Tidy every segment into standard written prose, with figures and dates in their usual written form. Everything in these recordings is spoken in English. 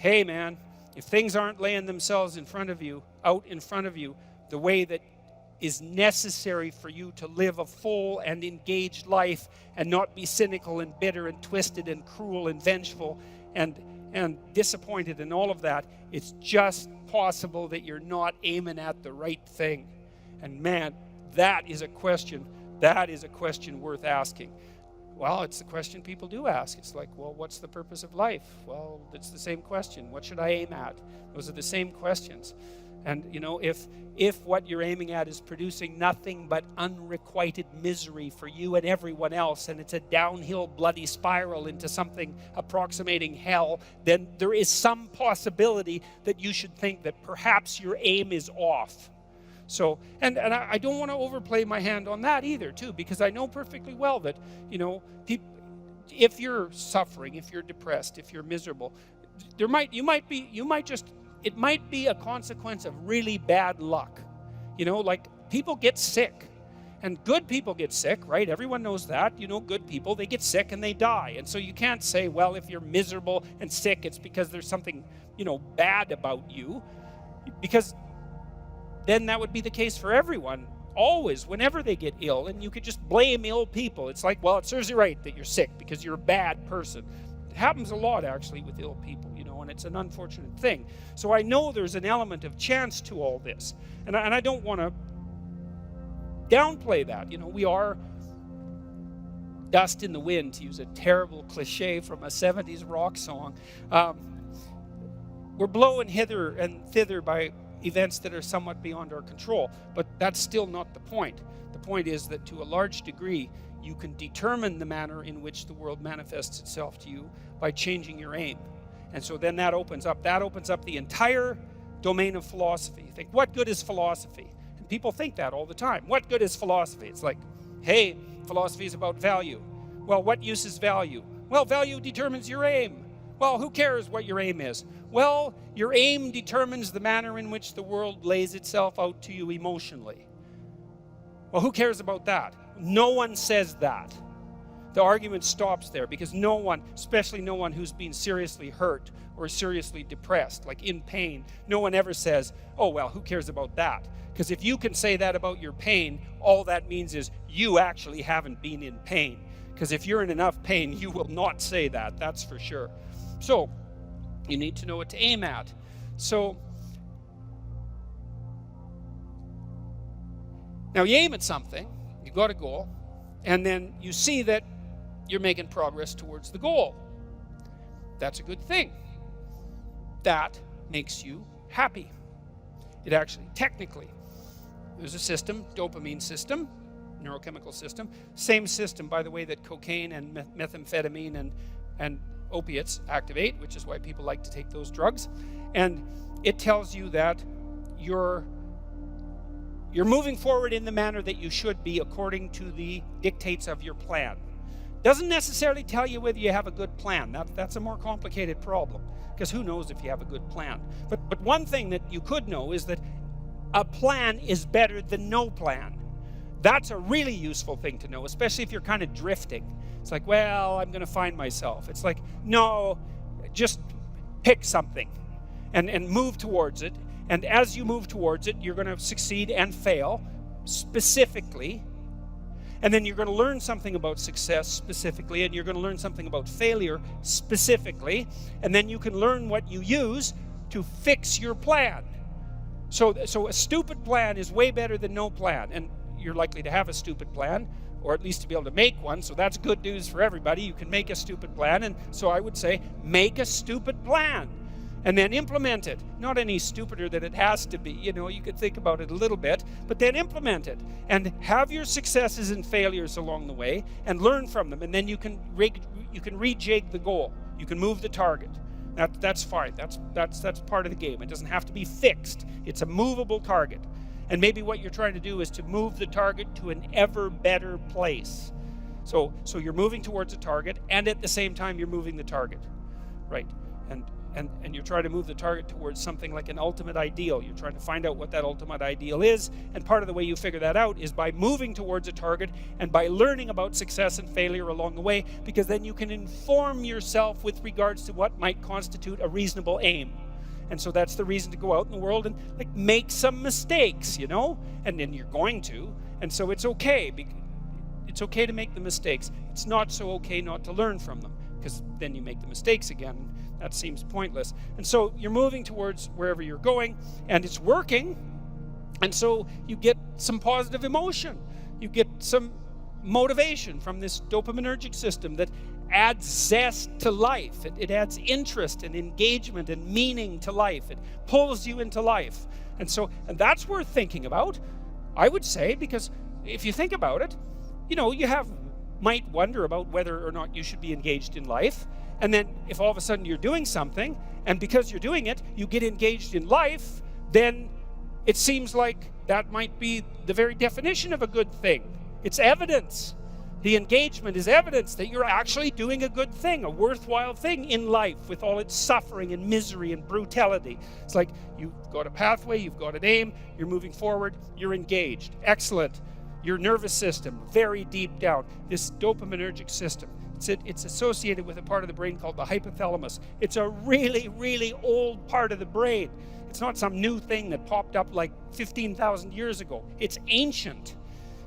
hey man, if things aren't laying themselves out in front of you, the way that is necessary for you to live a full and engaged life and not be cynical and bitter and twisted and cruel and vengeful and disappointed and all of that, it's just possible that you're not aiming at the right thing. And man, that is a question worth asking. Well, it's the question people do ask. It's like, well, what's the purpose of life? Well, it's the same question. What should I aim at? Those are the same questions. And, you know, if what you're aiming at is producing nothing but unrequited misery for you and everyone else, and it's a downhill bloody spiral into something approximating hell, then there is some possibility that you should think that perhaps your aim is off. So, and I don't want to overplay my hand on that either, too, because I know perfectly well that, you know, if you're suffering, if you're depressed, if you're miserable, it might be a consequence of really bad luck. You know, like people get sick, and good people get sick, right? Everyone knows that. You know, good people, they get sick and they die. And so you can't say, well, if you're miserable and sick, it's because there's something, you know, bad about you, because then that would be the case for everyone, always, whenever they get ill, and you could just blame ill people. It's like, well, it serves you right that you're sick because you're a bad person. It happens a lot, actually, with ill people, you know, and it's an unfortunate thing. So I know there's an element of chance to all this, and I don't want to downplay that. You know, we are dust in the wind, to use a terrible cliche from a 70s rock song. We're blown hither and thither by events that are somewhat beyond our control, but that's still not the point. The point is that to a large degree, you can determine the manner in which the world manifests itself to you by changing your aim. And so then that opens up the entire domain of philosophy. You think, what good is philosophy? And people think that all the time. What good is philosophy? It's like, hey, philosophy is about value. Well, what use is value? Well, value determines your aim. Well, who cares what your aim is? Well, your aim determines the manner in which the world lays itself out to you emotionally. Well, who cares about that? No one says that. The argument stops there, because no one, especially no one who's been seriously hurt or seriously depressed, like in pain, no one ever says, oh, well, who cares about that? Because if you can say that about your pain, all that means is you actually haven't been in pain. Because if you're in enough pain, you will not say that, that's for sure. So, you need to know what to aim at. So, now you aim at something, you've got a goal, and then you see that you're making progress towards the goal. That's a good thing. That makes you happy. It actually, technically, there's a system, dopamine system, neurochemical system, same system, by the way, that cocaine and methamphetamine and opiates activate, which is why people like to take those drugs. And it tells you that you're moving forward in the manner that you should be according to the dictates of your plan. Doesn't necessarily tell you whether you have a good plan. That's a more complicated problem, because who knows if you have a good plan. But one thing that you could know is that a plan is better than no plan. That's a really useful thing to know, especially if you're kind of drifting. It's like, well, I'm going to find myself. It's like, no, just pick something and move towards it. And as you move towards it, you're going to succeed and fail specifically. And then you're going to learn something about success specifically, and you're going to learn something about failure specifically. And then you can learn what you use to fix your plan. So a stupid plan is way better than no plan. And you're likely to have a stupid plan, or at least to be able to make one. So that's good news for everybody. You can make a stupid plan. And so I would say, make a stupid plan and then implement it. Not any stupider than it has to be. You know, you could think about it a little bit, but then implement it and have your successes and failures along the way and learn from them. And then you can rejig the goal. You can move the target. That's fine. That's part of the game. It doesn't have to be fixed. It's a movable target. And maybe what you're trying to do is to move the target to an ever better place. So you're moving towards a target, and at the same time you're moving the target, right? And and you're trying to move the target towards something like an ultimate ideal. You're trying to find out what that ultimate ideal is, and part of the way you figure that out is by moving towards a target and by learning about success and failure along the way, because then you can inform yourself with regards to what might constitute a reasonable aim. And so that's the reason to go out in the world and like make some mistakes, you know, and then you're going to, and so it's okay. It's okay to make the mistakes. It's not so okay not to learn from them, because then you make the mistakes again. That seems pointless. And so you're moving towards wherever you're going, and it's working, and so you get some positive emotion. You get some motivation from this dopaminergic system that adds zest to life. It adds interest and engagement and meaning to life. It pulls you into life. And that's worth thinking about, I would say, because if you think about it, you know, might wonder about whether or not you should be engaged in life. And then if all of a sudden you're doing something, and because you're doing it, you get engaged in life, then it seems like that might be the very definition of a good thing. It's evidence. The engagement is evidence that you're actually doing a good thing, a worthwhile thing in life with all its suffering and misery and brutality. It's like you've got a pathway, you've got an aim, you're moving forward, you're engaged. Excellent. Your nervous system, very deep down, this dopaminergic system, it's associated with a part of the brain called the hypothalamus. It's a really, really old part of the brain. It's not some new thing that popped up like 15,000 years ago. It's ancient.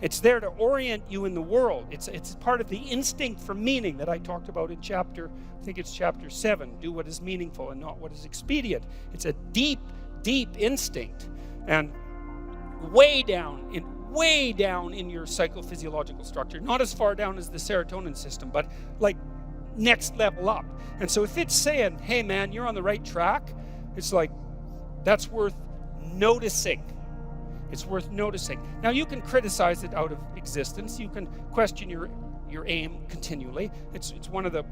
It's there to orient you in the world. It's part of the instinct for meaning that I talked about in chapter 7. Do what is meaningful and not what is expedient. It's a deep, deep instinct. And way down in your psychophysiological structure, not as far down as the serotonin system, but like next level up. And so if it's saying, hey man, you're on the right track, it's like, that's worth noticing. It's worth noticing. Now you can criticize it out of existence. You can question your aim continually. It's one of the,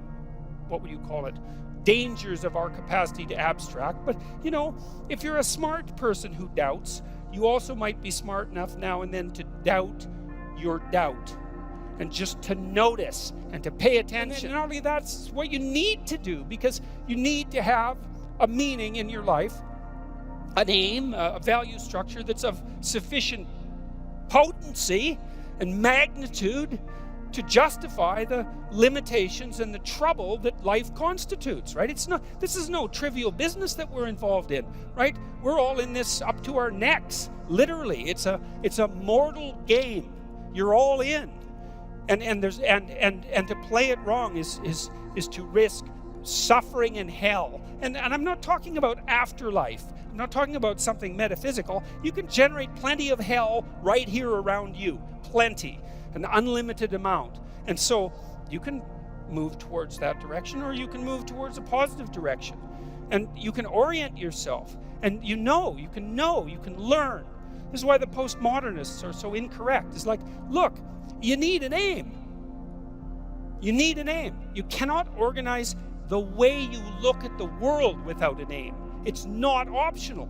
what would you call it, dangers of our capacity to abstract. But you know, if you're a smart person who doubts, you also might be smart enough now and then to doubt your doubt, and just to notice and to pay attention. And not only that's what you need to do, because you need to have a meaning in your life, an aim, a value structure that's of sufficient potency and magnitude to justify the limitations and the trouble that life constitutes, right? This is no trivial business that we're involved in, right? We're all in this up to our necks, literally. It's a mortal game. You're all in. And to play it wrong is to risk suffering and hell. And I'm not talking about afterlife. I'm not talking about something metaphysical. You can generate plenty of hell right here around you. Plenty. An unlimited amount. And so you can move towards that direction, or you can move towards a positive direction. And you can orient yourself. And you can learn. This is why the postmodernists are so incorrect. It's like, look, you need an aim. You need an aim. You cannot organize the way you look at the world without an aim. It's not optional.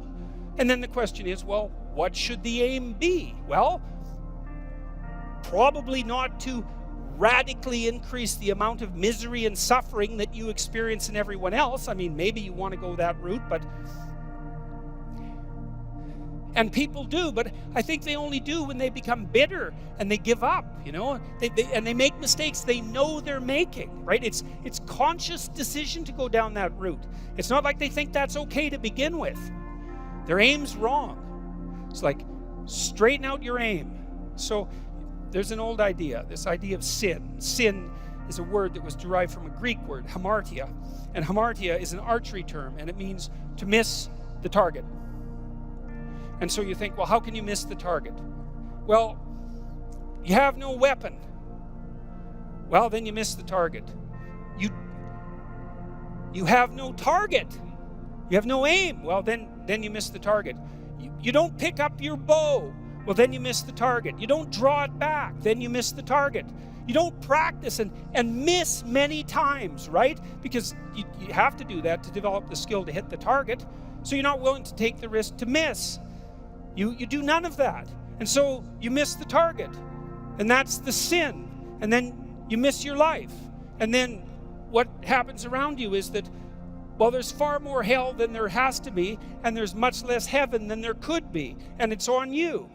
And then the question is, well, what should the aim be? Well, probably not to radically increase the amount of misery and suffering that you experience in everyone else. I mean, maybe you want to go that route, and people do, but I think they only do when they become bitter and they give up, you know, and they make mistakes they know they're making, right? It's conscious decision to go down that route. It's not like they think that's okay to begin with. Their aim's wrong. It's like, straighten out your aim. So there's an old idea, this idea of sin. Sin is a word that was derived from a Greek word, hamartia. And hamartia is an archery term, and it means to miss the target. And so you think, well, how can you miss the target? Well, you have no weapon. Well, then you miss the target. You have no target. You have no aim. Well, then you miss the target. You don't pick up your bow. Well, then you miss the target. You don't draw it back. Then you miss the target. You don't practice and miss many times, right? Because you have to do that to develop the skill to hit the target. So you're not willing to take the risk to miss. You do none of that. And so you miss the target. And that's the sin. And then you miss your life. And then what happens around you is that Well, there's far more hell than there has to be, and there's much less heaven than there could be, and it's on you.